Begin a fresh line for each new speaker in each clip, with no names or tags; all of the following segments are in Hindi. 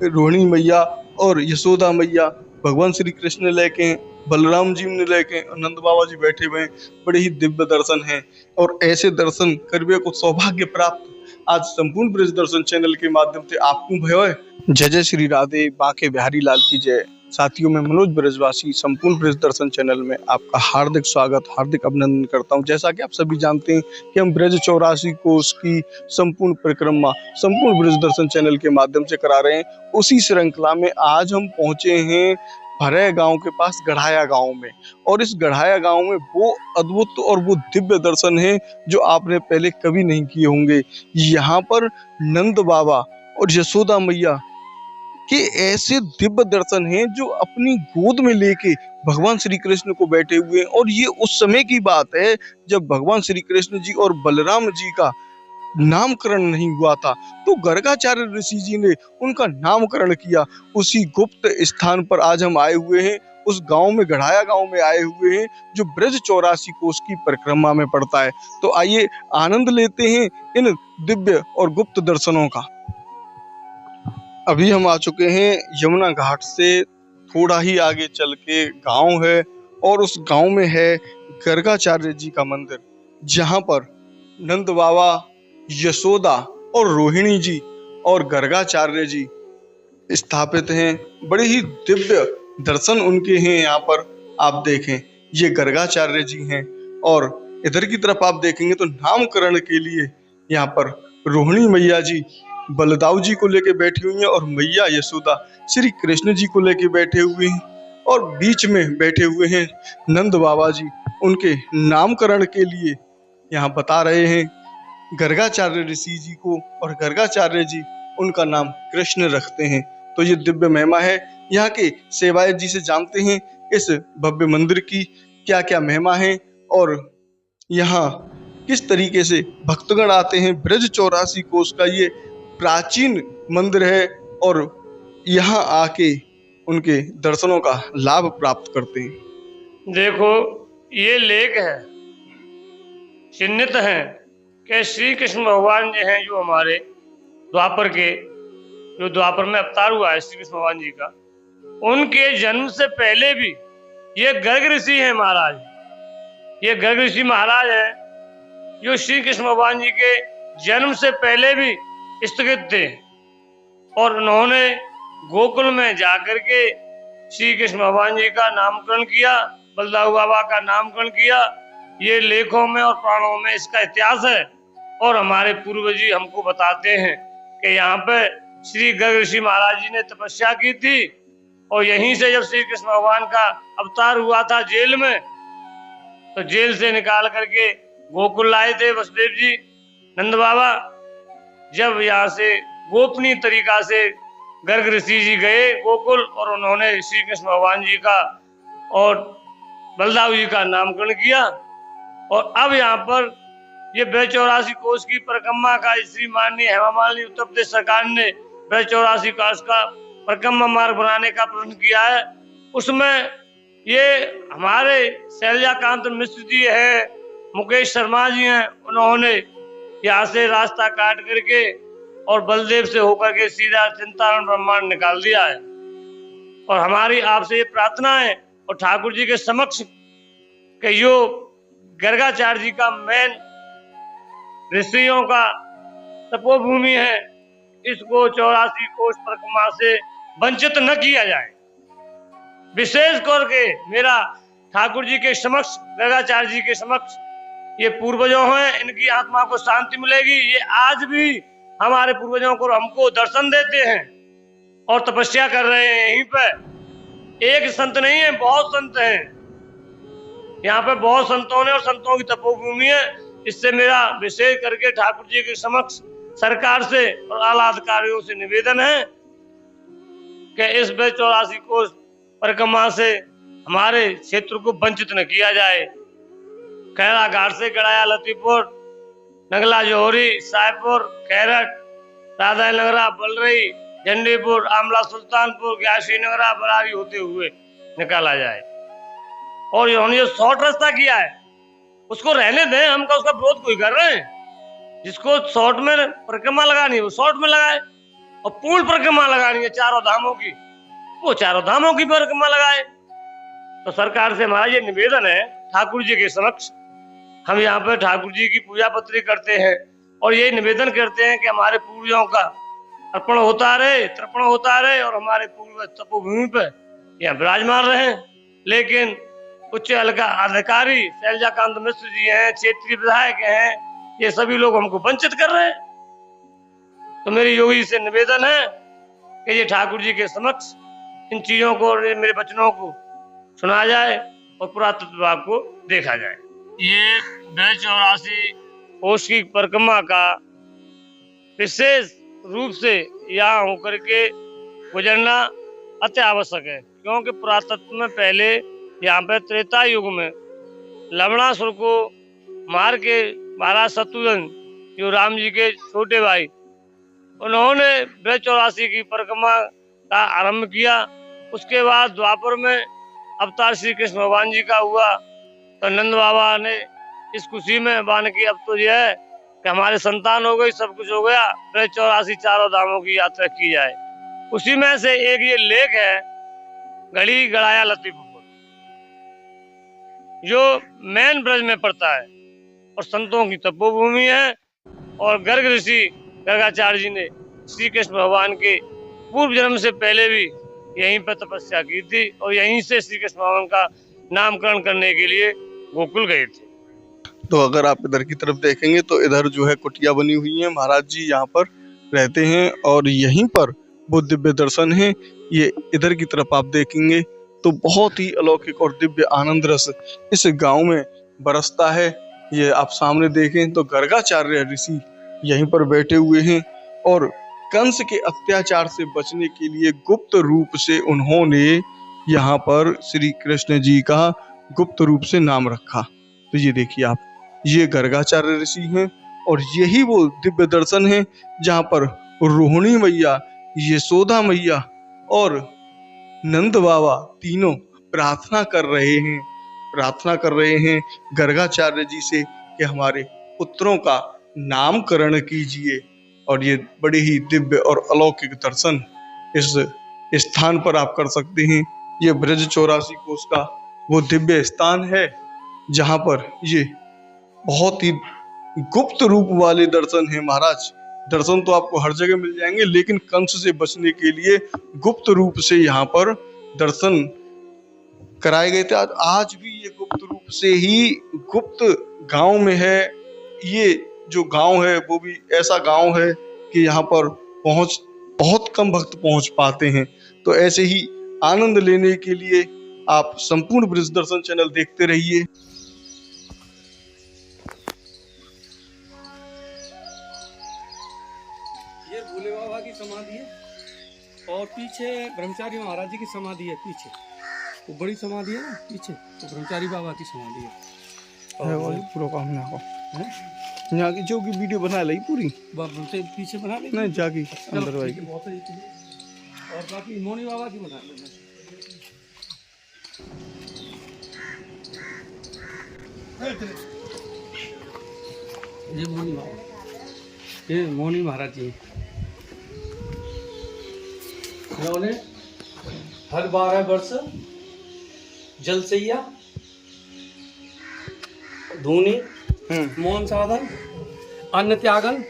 रोहिणी मैया और यशोदा मैया, भगवान श्री कृष्ण लेके हैं, बलराम जी ने लेके हैं और नंद बाबा जी बैठे हुए हैं। बड़े ही दिव्य दर्शन हैं और ऐसे दर्शन करवे को सौभाग्य प्राप्त आज संपूर्ण ब्रज दर्शन चैनल के माध्यम से आपको भयो है। जय जय श्री राधे, बांके बिहारी लाल की जय। साथियों, मैं मनोज ब्रजवासी संपूर्ण ब्रज दर्शन चैनल में आपका हार्दिक स्वागत, हार्दिक अभिनंदन करता हूं। जैसा कि आप सभी जानते हैं कि हम ब्रज 84 कोष की संपूर्ण परिक्रमा संपूर्ण ब्रज दर्शन चैनल के माध्यम से करा रहे हैं। उसी श्रृंखला में आज हम पहुंचे हैं भरे गांव के पास गढ़ाया गांव में, और इस गढ़ाया गांव में वो अद्भुत और वो दिव्य दर्शन है जो आपने पहले कभी नहीं किए होंगे। यहाँ पर नंद बाबा और यशोदा मैया के ऐसे दिव्य दर्शन हैं जो अपनी गोद में लेके भगवान श्री कृष्ण को बैठे हुए हैं। और ये उस समय की बात है जब भगवान श्री कृष्ण जी और बलराम जी का नामकरण नहीं हुआ था, तो गर्गाचार्य ऋषि जी ने उनका नामकरण किया। उसी गुप्त स्थान पर आज हम आए हुए हैं, उस गांव में, गढ़ाया गांव में आए हुए हैं जो ब्रज 84 कोष की परिक्रमा में पड़ता है। तो आइए आनंद लेते हैं इन दिव्य और गुप्त दर्शनों का। अभी हम आ चुके हैं यमुना घाट से थोड़ा ही आगे चल के गांव है, और उस गांव में है गर्गाचार्य जी का मंदिर, जहां पर नंद बाबा, यशोदा और रोहिणी जी और गर्गाचार्य जी स्थापित हैं। बड़े ही दिव्य दर्शन उनके हैं। यहाँ पर आप देखें, ये गर्गाचार्य जी हैं, और इधर की तरफ आप देखेंगे तो नामकरण के लिए यहाँ पर रोहिणी मैया जी बलदाऊ जी को लेके बैठी हुई हैं, और मैया यशोदा श्री कृष्ण जी को लेके बैठे हुए हैं, और बीच में बैठे हुए हैं नंद बाबा जी। उनके नामकरण के लिए यहाँ बता रहे हैं गर्गाचार्य ऋषि जी को, और गर्गाचार्य जी उनका नाम कृष्ण रखते हैं। तो ये दिव्य महिमा है। यहाँ के सेवायत जी से जानते हैं इस भव्य मंदिर की क्या क्या महिमा है, और यहाँ किस तरीके से भक्तगण आते हैं। ब्रज 84 कोष का ये प्राचीन मंदिर है, और यहाँ आके उनके दर्शनों का लाभ प्राप्त करते हैं।
देखो, ये लेख है, चिन्हित है कि श्री कृष्ण भगवान जी हैं जो हमारे द्वापर के, जो द्वापर में अवतार हुआ है श्री कृष्ण भगवान जी का, उनके जन्म से पहले भी ये गर्ग ऋषि हैं महाराज। ये गर्ग ऋषि महाराज हैं जो श्री कृष्ण भगवान जी के जन्म से पहले भी स्थगित थे, और उन्होंने गोकुल में जाकर के श्री कृष्ण भगवान जी का नामकरण किया, बलदाऊ बाबा का नामकरण किया। ये लेखों में और पुराणों में इसका इतिहास है, और हमारे पूर्वज जी हमको बताते हैं कि यहाँ पे श्री गर्ग ऋषि महाराज जी ने तपस्या की थी, और यहीं से जब श्री कृष्ण भगवान का अवतार हुआ था जेल में, तो जेल से निकाल करके गोकुल लाए थे वसुदेव जी नंद बाबा। जब यहाँ से गोपनीय तरीका से गर्ग ऋषि जी गए गोकुल, और उन्होंने श्री कृष्ण भगवान जी का और बलदाऊ जी का नामकरण किया। और अब यहाँ पर ये ब्रज 84 कोष की परिक्रमा का श्री माननीय हेमा मालिनी उत्तर प्रदेश सरकार ने ब्रज 84 कोष का परिक्रमा मार्ग बनाने का प्रश्न किया है। उसमें ये हमारे शैलजाकांत मिश्र जी है, मुकेश शर्मा जी हैं, उन्होंने यहाँ से रास्ता काट करके और बलदेव से होकर के सीधा चिंतामण ब्रह्मांड निकाल दिया है। और हमारी आपसे ये प्रार्थना है और ठाकुर जी के समक्ष कि जो गर्गाचार्य जी का मेन ऋषियों का तपोभूमि है, इसको 84 कोष परिक्रमा से वंचित न किया जाए। विशेष करके मेरा ठाकुर जी के समक्ष, गर्गाचार्य जी के समक्ष, ये पूर्वजों हैं, इनकी आत्मा को शांति मिलेगी। ये आज भी हमारे पूर्वजों को हमको दर्शन देते हैं और तपस्या कर रहे हैं। यहीं पे एक संत नहीं है, बहुत संत हैं। यहाँ पे बहुत संतों ने और संतों की तपोभूमि है। इससे मेरा विशेष करके ठाकुर जी के समक्ष सरकार से और आला अधिकारियों से निवेदन है कि इस ब्रज 84 कोष परिक्रमा से हमारे क्षेत्र को वंचित न किया जाए। खैरा घाट से गड़ाया, लतीपुर, नगला, जोहरी, सायपुर, खैरट, राधा नगरा, बलरई, झंडीपुर, आमला, सुल्तानपुर, ग्यासी नगरा, बरारी होते हुए निकाला जाए। और इन्होंने जो शॉर्ट रास्ता किया है उसको रहने दें, हम का उसका विरोध कोई कर रहे हैं। जिसको शॉर्ट में परिक्रमा लगानी है वो शॉर्ट में लगाए, और पूर्ण परिक्रमा लगानी है चारों धामों की, वो चारों धामों की परिक्रमा लगाए। तो सरकार से हमारा ये निवेदन है ठाकुर जी के समक्ष, हम यहाँ पे ठाकुर जी की पूजा पत्री करते हैं और ये निवेदन करते हैं कि हमारे पूर्वजों का अर्पण होता रहे, तर्पण होता रहे और हमारे पूर्वज तपोभूमि पर यहाँ विराजमान रहे। लेकिन उच्च अधिकारी शैलजाकांत मिश्र जी हैं, क्षेत्रीय विधायक हैं, ये सभी लोग हमको वंचित कर रहे हैं। तो मेरी योगी से निवेदन है कि ये ठाकुर जी के समक्ष इन चीजों को और मेरे वचनों को सुना जाए और पुरातत्व विभाग को देखा जाए। ये 84 कोष की परिक्रमा का विशेष रूप से यहाँ होकर के गुजरना अति आवश्यक है, क्योंकि पुरातत्व में पहले यहाँ पे त्रेता युग में लवणासुर को मार के महाराज शत्रुघ्न जो राम जी के छोटे भाई, उन्होंने 84 की परिक्रमा का आरंभ किया। उसके बाद द्वापर में अवतार श्री कृष्ण भगवान जी का हुआ, तो नंद बाबा ने इस खुशी में बान की अब तो यह है कि हमारे संतान हो गई, सब कुछ हो गया, 84 चारों धामों की यात्रा की जाए। उसी में से एक ये लेख है गढ़ी गड़ाया लतीफपुर, जो मैन ब्रज में पड़ता है और संतों की तपोभूमि है। और गर्ग ऋषि गर्गाचार्य जी ने श्री कृष्ण भगवान के पूर्व जन्म से पहले भी यहीं पर तपस्या की थी और यहीं से श्री कृष्ण भगवान का नामकरण करने के लिए गोकुल गए थे।
तो अगर आप इधर की तरफ देखेंगे तो इधर जो है कुटिया बनी हुई है, महाराज जी यहाँ पर रहते हैं और यहीं पर वो दिव्य दर्शन है। ये इधर की तरफ आप देखेंगे तो बहुत ही अलौकिक और दिव्य आनंद रस इस गांव में बरसता है। ये आप सामने देखें तो गर्गाचार्य ऋषि यहीं पर बैठे हुए हैं और कंस के अत्याचार से बचने के लिए गुप्त रूप से उन्होंने यहाँ पर श्री कृष्ण जी का गुप्त रूप से नाम रखा। तो ये देखिए आप, ये गर्गाचार्य ऋषि हैं और यही वो दिव्य दर्शन है जहाँ पर रोहिणी मैया, यशोदा मैया और नंद बाबा तीनों प्रार्थना कर रहे हैं गर्गाचार्य जी से कि हमारे पुत्रों का नामकरण कीजिए। और ये बड़े ही दिव्य और अलौकिक दर्शन इस स्थान पर आप कर सकते हैं। ये ब्रज 84 कोष का वो दिव्य स्थान है जहाँ पर ये बहुत ही गुप्त रूप वाले दर्शन है। महाराज, दर्शन तो आपको हर जगह मिल जाएंगे, लेकिन कंस से बचने के लिए गुप्त रूप से यहाँ पर दर्शन कराए गए थे। आज भी ये गुप्त रूप से ही गुप्त गांव में है। ये जो गांव है वो भी ऐसा गांव है कि यहाँ पर बहुत कम भक्त पहुंच पाते हैं। तो ऐसे ही आनंद लेने के लिए आप संपूर्ण ब्रज दर्शन चैनल देखते रहिए।
ये भोले बाबा की समाधि है और पीछे ब्रह्मचारी महाराज जी की समाधि है। पीछे वो बड़ी समाधि है ना, पीछे तो ब्रह्मचारी बाबा की समाधि है। और
पूरा काम ना हो यहाँ की जो की वीडियो बना ली पूरी
पीछे बना ली
नहीं जाके अंदर भाई
और बाकी मोनी बाबा की बना लेना। ये मोनी बाबा, ये मोनी महाराज जी, इन्होंने हर 12 वर्ष जलसैया, धूनी, मौन साधन, अन्न त्यागन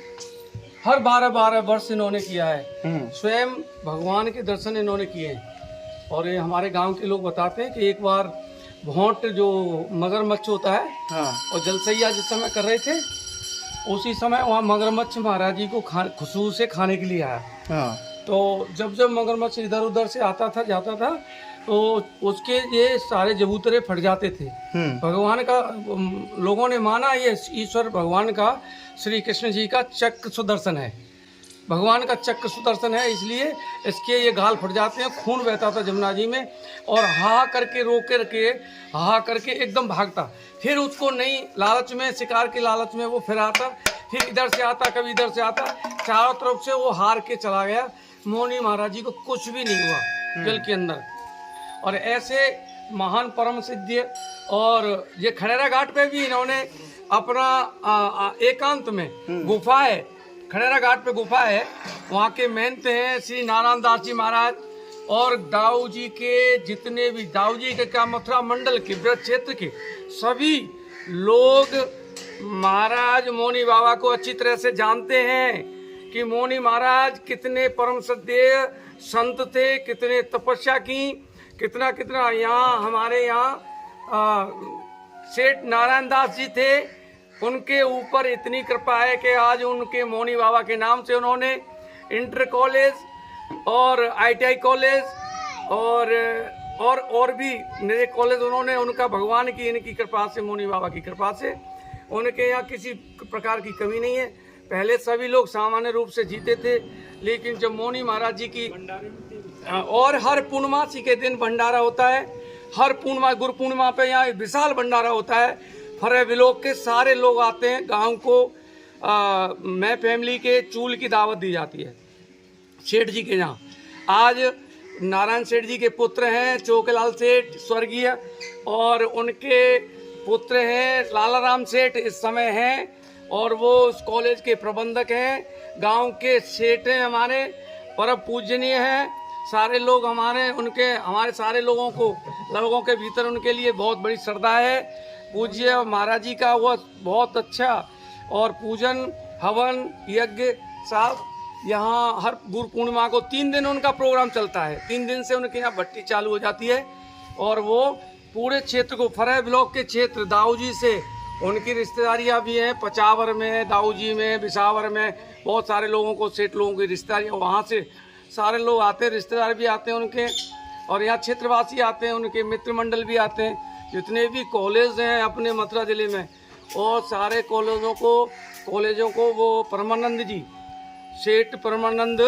हर 12 वर्ष इन्होंने किया है। स्वयं भगवान के दर्शन इन्होंने किए हैं। और ये हमारे गांव के लोग बताते हैं कि एक बार भोंट जो मगरमच्छ होता है, हाँ, और जलसैया जिस समय कर रहे थे उसी समय वहाँ मगरमच्छ महाराज जी को खुशबू से खाने के लिए आया। हाँ। तो जब मगरमच्छ इधर उधर से आता था जाता था तो उसके ये सारे जबूतरे फट जाते थे। भगवान का लोगों ने माना ये ईश्वर भगवान का श्री कृष्ण जी का चक्र सुदर्शन है, भगवान का चक्र सुदर्शन है, इसलिए इसके ये गाल फट जाते हैं। खून बहता था जमुना जी में और हा करके रोके रखे, हा करके एकदम भागता। फिर उसको नई लालच में, शिकार की लालच में वो फिर आता, फिर इधर से आता, कभी इधर से आता, चारों तरफ से वो हार के चला गया। मोनी महाराज जी को कुछ भी नहीं हुआ जल के अंदर। और ऐसे महान परम सिद्धि। और ये खड़ेरा घाट पे भी इन्होंने अपना एकांत में गुफा है, खड़ेरा घाट पे गुफा है, वहाँ के महंत हैं श्री नारायण दास जी महाराज, और दाऊ जी के जितने भी दाऊ जी के क्या मथुरा मंडल के ब्रज क्षेत्र के सभी लोग महाराज मौनी बाबा को अच्छी तरह से जानते हैं कि मौनी महाराज कितने परम श्रद्धेय संत थे, कितने तपस्या की, कितना कितना यहाँ हमारे यहाँ सेठ नारायण दास जी थे, उनके ऊपर इतनी कृपा है कि आज उनके मौनी बाबा के नाम से उन्होंने इंटर कॉलेज और ITI कॉलेज और भी नए कॉलेज उन्होंने, उनका भगवान की इनकी कृपा से, मौनी बाबा की कृपा से उनके यहाँ किसी प्रकार की कमी नहीं है। पहले सभी लोग सामान्य रूप से जीते थे, लेकिन जब मौनी महाराज जी की और हर पूर्णमासी के दिन भंडारा होता है, हर पूर्णिमा गुरु पूर्णिमा पे यहाँ विशाल भंडारा होता है। फरे विलोक के सारे लोग आते हैं, गांव को मैं फैमिली के चूल की दावत दी जाती है सेठ जी के यहाँ। आज नारायण सेठ जी के पुत्र हैं चोकेलाल सेठ स्वर्गीय, और उनके पुत्र हैं लालाराम सेठ इस समय हैं, और वो उस कॉलेज के प्रबंधक हैं। गांव के सेठ हैं हमारे, परम पूजनीय हैं सारे लोग हमारे सारे लोगों के भीतर उनके लिए बहुत बड़ी श्रद्धा है। पूज्य महाराज जी का वो बहुत अच्छा और पूजन हवन यज्ञ साहब यहाँ हर गुरु पूर्णिमा को 3 दिन उनका प्रोग्राम चलता है। 3 दिन से उनके यहाँ भट्टी चालू हो जाती है, और वो पूरे क्षेत्र को फरह ब्लॉक के क्षेत्र दाऊ जी से उनकी रिश्तेदारियाँ भी हैं, पचावर में, दाऊ जी में, बिसावर में बहुत सारे लोगों को, सेठ लोगों की रिश्तेदारियाँ, वहाँ से सारे लोग आते हैं, रिश्तेदार भी आते हैं उनके, और यहाँ क्षेत्रवासी आते हैं, उनके मित्र मंडल भी आते हैं। जितने भी कॉलेज हैं अपने मथुरा ज़िले में, और सारे कॉलेजों को वो परमानंद जी, सेठ परमानंद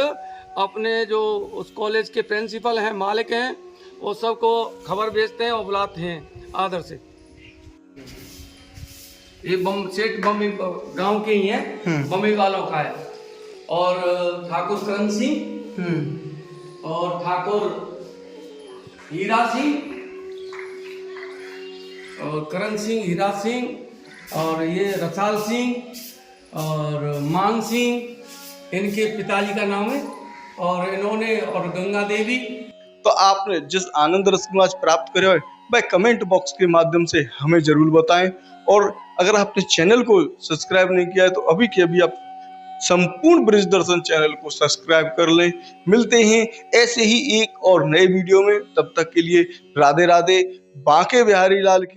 अपने जो उस कॉलेज के प्रिंसिपल हैं, मालिक हैं, वो सबको खबर भेजते हैं और बुलाते हैं आदर से। ये सेठ बम्बई गांव के ही हैं, बम्बई वालों का है। और ठाकुर करण सिंह और ठाकुर हीरा सिंह और करण सिंह, हीरा सिंह, और ये रसाल सिंह और मान सिंह, इनके पिताजी का नाम है, और इन्होंने, और गंगा देवी।
तो आपने जिस आनंद रस को आज प्राप्त करे हो भाई, कमेंट बॉक्स के माध्यम से हमें जरूर बताएं। और अगर आपने चैनल को सब्सक्राइब नहीं किया है तो अभी के अभी आप संपूर्ण ब्रिज दर्शन चैनल को सब्सक्राइब कर लें। मिलते हैं ऐसे ही एक और नए वीडियो में, तब तक के लिए राधे राधे। बांके बिहारी लाल की